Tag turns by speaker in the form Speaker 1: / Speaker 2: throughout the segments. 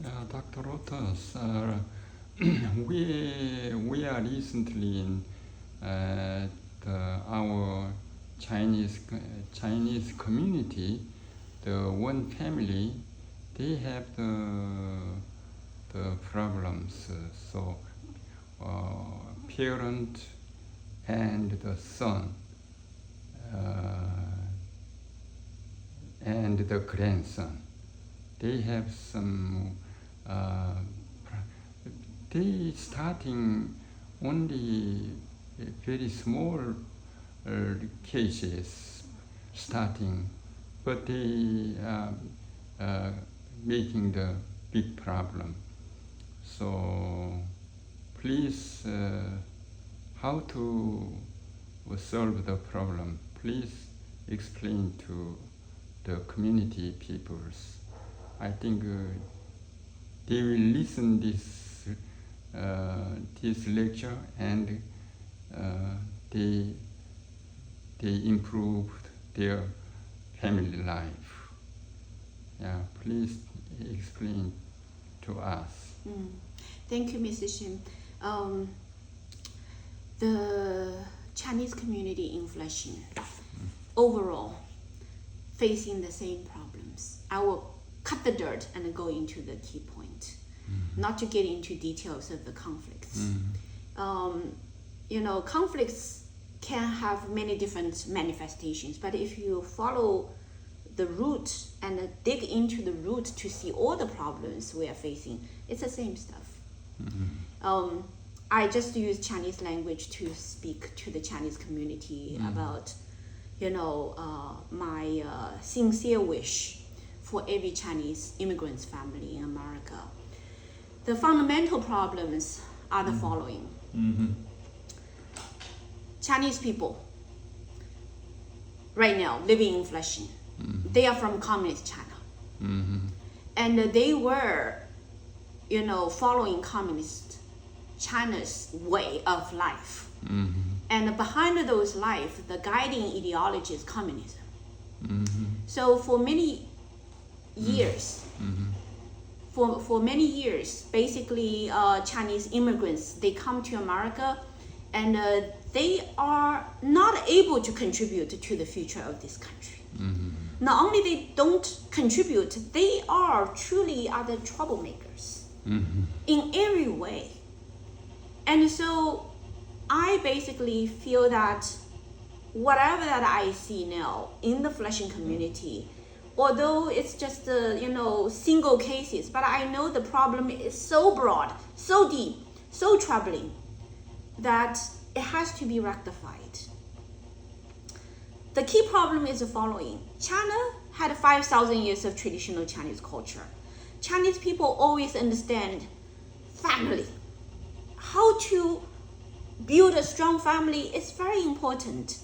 Speaker 1: Dr. Lotus, we are recently in our Chinese community. The one family, they have the problems. So parent and the son and the grandson, they have some. They starting only very small cases starting, but they making the big problem. So please, how to solve the problem? Please explain to the community peoples. I think they will listen this lecture and they improved their family life. Yeah, please explain to us.
Speaker 2: Thank you, Mr. Shin. The Chinese community in Flushing overall facing the same problems. I will cut the dirt and go into the key point, not to get into details of the conflicts. Conflicts can have many different manifestations, but if you follow the root and dig into the root to see all the problems we are facing, it's the same stuff. I just use Chinese language to speak to the Chinese community about, my sincere wish for every Chinese immigrant's family in America. The fundamental problems are the following. Chinese people right now living in Flushing, they are from communist China. And they were, following communist China's way of life. And behind those life, the guiding ideology is communism. So for many years, for many years, basically Chinese immigrants, they come to America and they are not able to contribute to the future of this country. Not only they don't contribute, they are truly the troublemakers in every way. And so I basically feel that whatever that I see now in the Flushing community, although it's just single cases, but I know the problem is so broad, so deep, so troubling that it has to be rectified. The key problem is the following. China had 5,000 years of traditional Chinese culture. Chinese people always understand family. How to build a strong family is very important.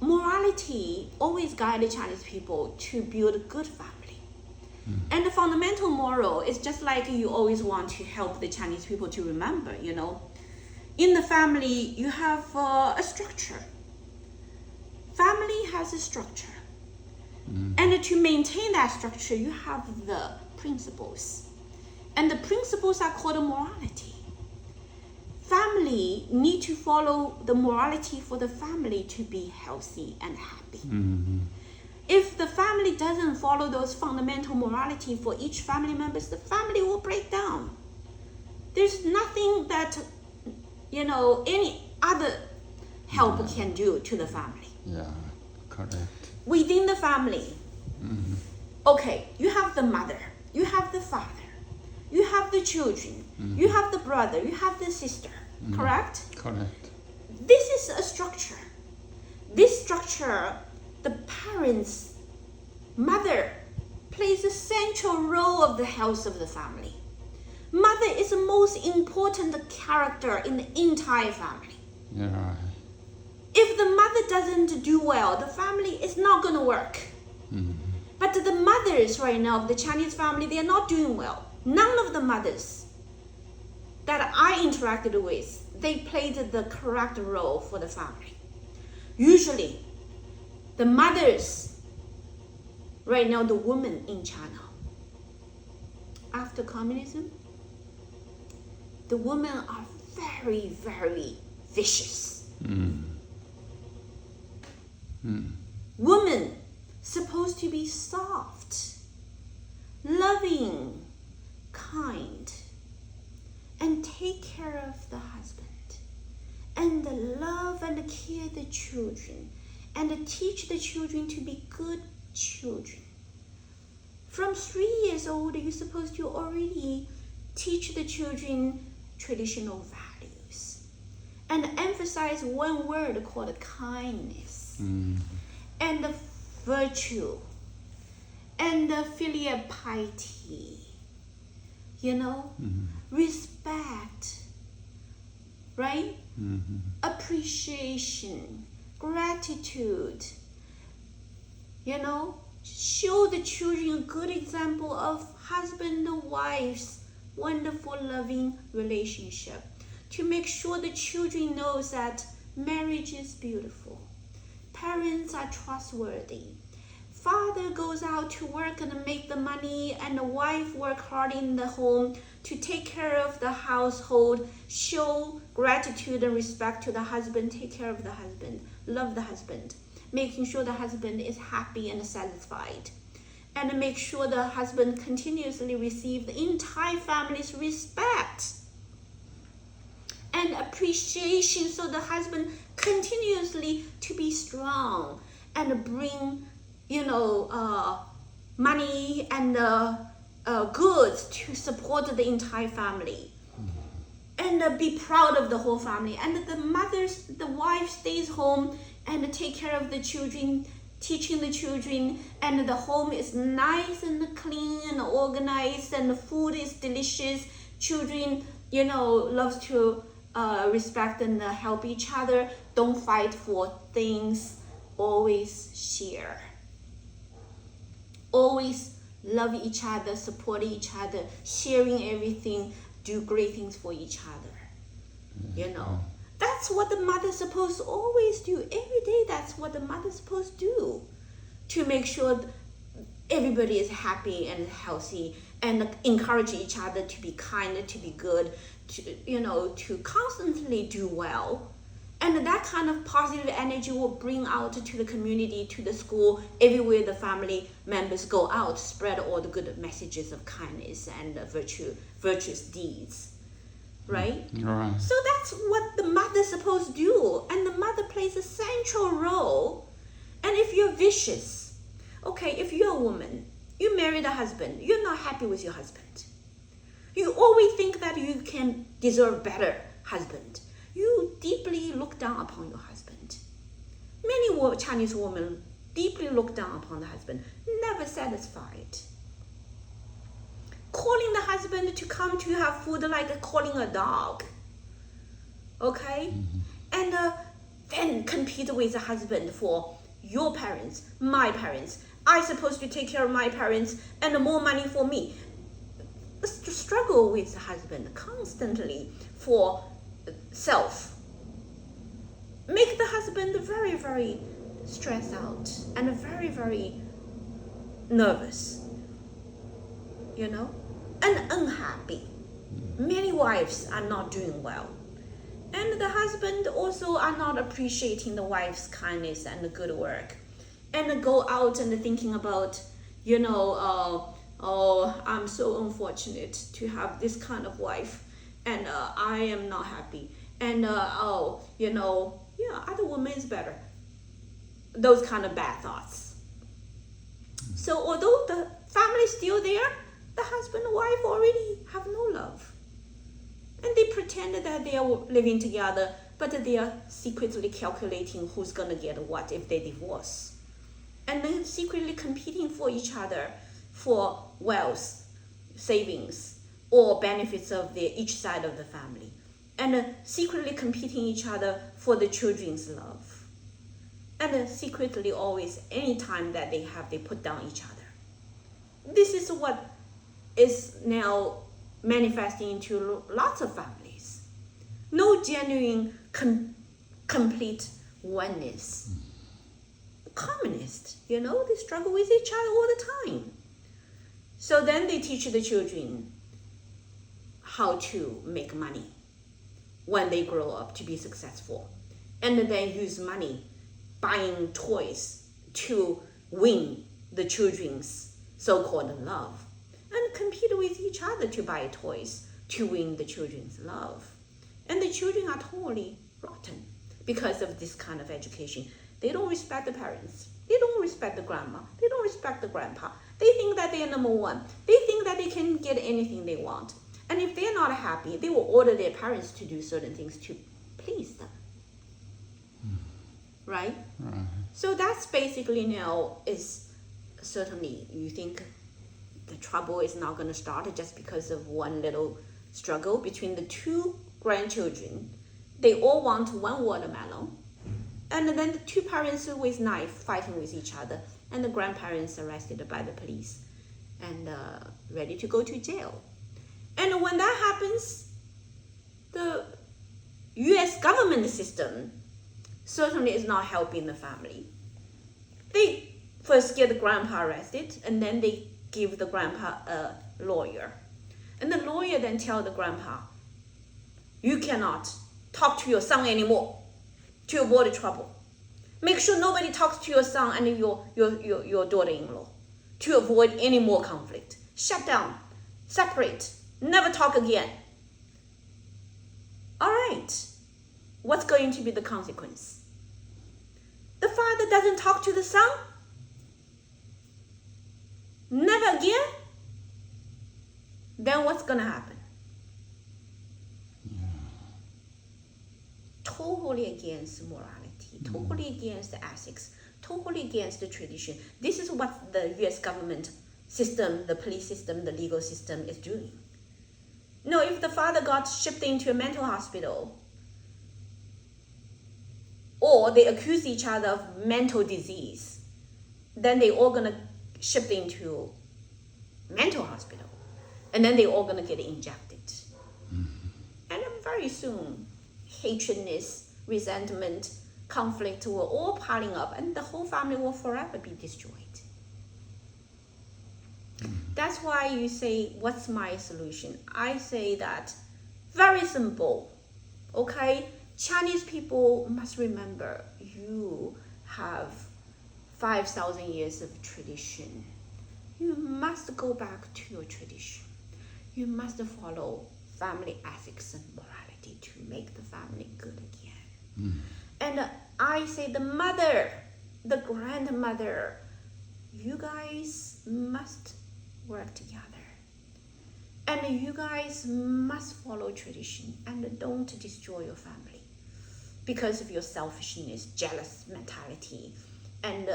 Speaker 2: Morality always guided Chinese people to build a good family. And the fundamental moral is just like you always want to help the Chinese people to remember, In the family, you have a structure. Family has a structure. And to maintain that structure, you have the principles. And the principles are called morality. Family need to follow the morality for the family to be healthy and happy. If the family doesn't follow those fundamental morality for each family members, the family will break down. There's nothing that any other help can do to the family.
Speaker 1: Yeah, correct.
Speaker 2: Within the family, okay, you have the mother, you have the father, you have the children, you have the brother, you have the sister, correct?
Speaker 1: Correct.
Speaker 2: This is a structure. This structure, the parents, mother, plays a central role of the health of the family. Mother is the most important character in the entire family.
Speaker 1: Yeah.
Speaker 2: If the mother doesn't do well, the family is not going to work. But the mothers right now of the Chinese family, they are not doing well. None of the mothers that I interacted with, they played the correct role for the family. Usually, the mothers, right now, the women in China, after communism, the women are very, very vicious. Women supposed to be soft, loving, kind, and take care of the husband, and love and care the children, and teach the children to be good children. From 3 years old, you're supposed to already teach the children traditional values and emphasize one word called kindness and virtue and filial piety, respect, right? Appreciation, gratitude, show the children a good example of husband and wife's wonderful loving relationship, to make sure the children knows that marriage is beautiful, parents are trustworthy, father goes out to work and make the money, and the wife work hard in the home to take care of the household, show gratitude and respect to the husband, take care of the husband, love the husband, making sure the husband is happy and satisfied, and make sure the husband continuously receives the entire family's respect and appreciation, so the husband continuously to be strong and bring money and goods to support the entire family, and be proud of the whole family. And the wife stays home and take care of the children, teaching the children, and the home is nice and clean and organized, and the food is delicious. Children, loves to respect and help each other, don't fight for things, always share, always love each other, support each other, sharing everything, do great things for each other. That's what the mother's supposed to always do. Every day, that's what the mother's supposed to do, to make sure everybody is happy and healthy, and encourage each other to be kind, to be good, to constantly do well. And that kind of positive energy will bring out to the community, to the school, everywhere the family members go out, spread all the good messages of kindness and virtuous deeds. Right?
Speaker 1: Right.
Speaker 2: So that's what the mother's supposed to do. And the mother plays a central role. And if you're vicious, if you're a woman, you married a husband, you're not happy with your husband. You always think that you can deserve better husband. You deeply look down upon your husband. Many Chinese women deeply look down upon the husband, never satisfied. Calling the husband to come to have food like calling a dog. Okay? And then compete with the husband for your parents, my parents. I'm supposed to take care of my parents, and more money for me. Struggle with the husband constantly for self. Make the husband very, very stressed out and very, very nervous, and unhappy. Many wives are not doing well, and the husband also are not appreciating the wife's kindness and the good work, and go out and thinking about, I'm so unfortunate to have this kind of wife, and I am not happy, and other woman is better. Those kind of bad thoughts. So although the family is still there, the husband and wife already have no love. And they pretend that they are living together, but they are secretly calculating who's going to get what if they divorce. And then secretly competing for each other for wealth, savings, or benefits of each side of the family. And secretly competing each other for the children's love. And secretly always, anytime that they put down each other. This is what is now manifesting into lots of families. No genuine, complete oneness. Communist, they struggle with each other all the time. So then they teach the children how to make money when they grow up to be successful, and then use money buying toys to win the children's so-called love, and compete with each other to buy toys to win the children's love. And the children are totally rotten because of this kind of education. They don't respect the parents. They don't respect the grandma. They don't respect the grandpa. They think that they are number one. They think that they can get anything they want. And if they're not happy, they will order their parents to do certain things to please them. Right?
Speaker 1: Right.
Speaker 2: So that's basically now is certainly you think the trouble is not going to start just because of one little struggle between the two grandchildren. They all want one watermelon. And then the two parents with knife fighting with each other, and the grandparents arrested by the police and ready to go to jail. And when that happens, the US government system certainly is not helping the family. They first get the grandpa arrested, and then they give the grandpa a lawyer. And the lawyer then tell the grandpa, you cannot talk to your son anymore to avoid trouble. Make sure nobody talks to your son and your daughter-in-law to avoid any more conflict. Shut down, separate, never talk again. All right, what's going to be the consequence? The father doesn't talk to the son? Never again? Then what's going to happen? Totally against morality, totally against the ethics, totally against the tradition. This is what the US government system, the police system, the legal system is doing. No, if the father got shipped into a mental hospital, or they accuse each other of mental disease, then they all gonna shipped into mental hospital, and then they all gonna get injected. And then very soon, hatredness, resentment, conflict will all piling up, and the whole family will forever be destroyed. That's why you say, what's my solution? I say that very simple, okay? Chinese people must remember you have 5,000 years of tradition. You must go back to your tradition. You must follow family ethics and morality to make the family good again. And I say the mother, the grandmother, you guys must work together. And you guys must follow tradition and don't destroy your family because of your selfishness, jealous mentality, and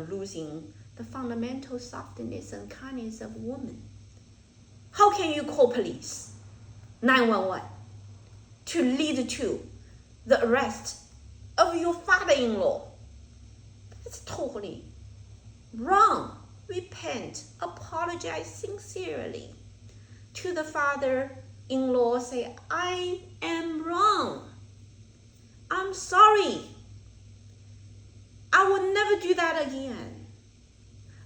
Speaker 2: losing the fundamental softness and kindness of woman. How can you call police 911 to lead to the arrest of your father-in-law? That's totally wrong. Repent, apologize sincerely to the father-in-law. Say, I am wrong. I'm sorry. I will never do that again.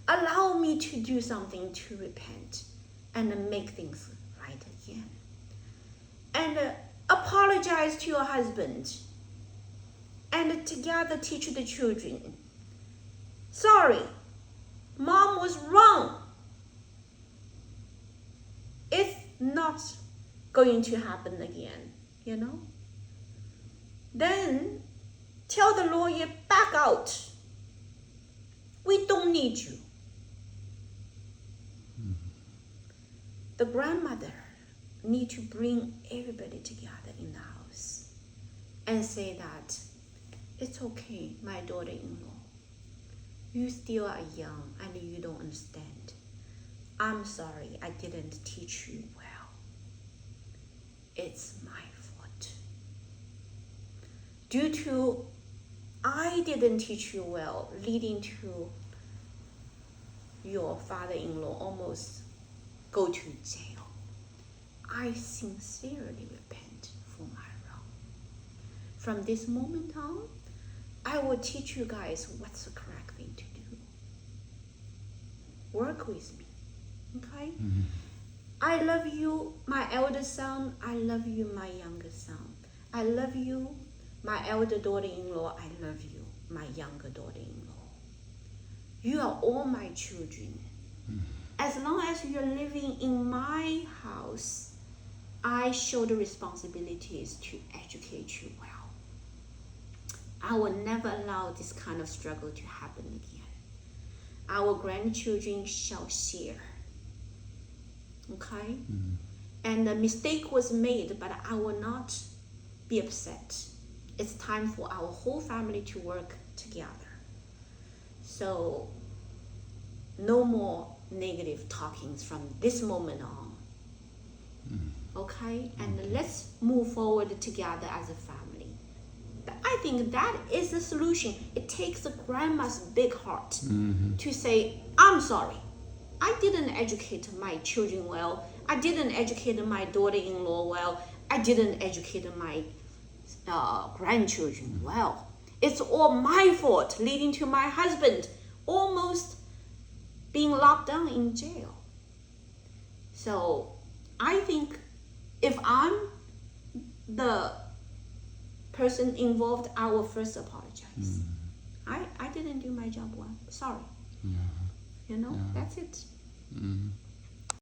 Speaker 2: Allow me to do something to repent and make things right again. And apologize to your husband. And together teach the children. Sorry, mom was wrong. It's not going to happen again, Then tell the lawyer, back out. We don't need you. The grandmother need to bring everybody together in the house and say that it's okay, my daughter-in-law. You still are young and you don't understand. I'm sorry, I didn't teach you well. It's my fault. Due to I didn't teach you well, leading to your father-in-law almost go to jail. I sincerely repent for my wrong. From this moment on, I will teach you guys what's the correct thing to do. Work with me. Okay? I love you, my elder son. I love you, my younger son. I love you, my elder daughter-in-law. I love you, my younger daughter-in-law. You are all my children. As long as you're living in my house, I show the responsibilities to educate you well. I will never allow this kind of struggle to happen again. Our grandchildren shall share. Okay? And the mistake was made, but I will not be upset. It's time for our whole family to work together. So, no more negative talkings from this moment on. Okay? And let's move forward together as a family. I think that is the solution. It takes a grandma's big heart to say, I'm sorry. I didn't educate my children well. I didn't educate my daughter-in-law well. I didn't educate my grandchildren well. It's all my fault, leading to my husband almost being locked down in jail. So I think if I'm the person involved, I will first apologize. I didn't do my job well. Sorry. You know, that's it.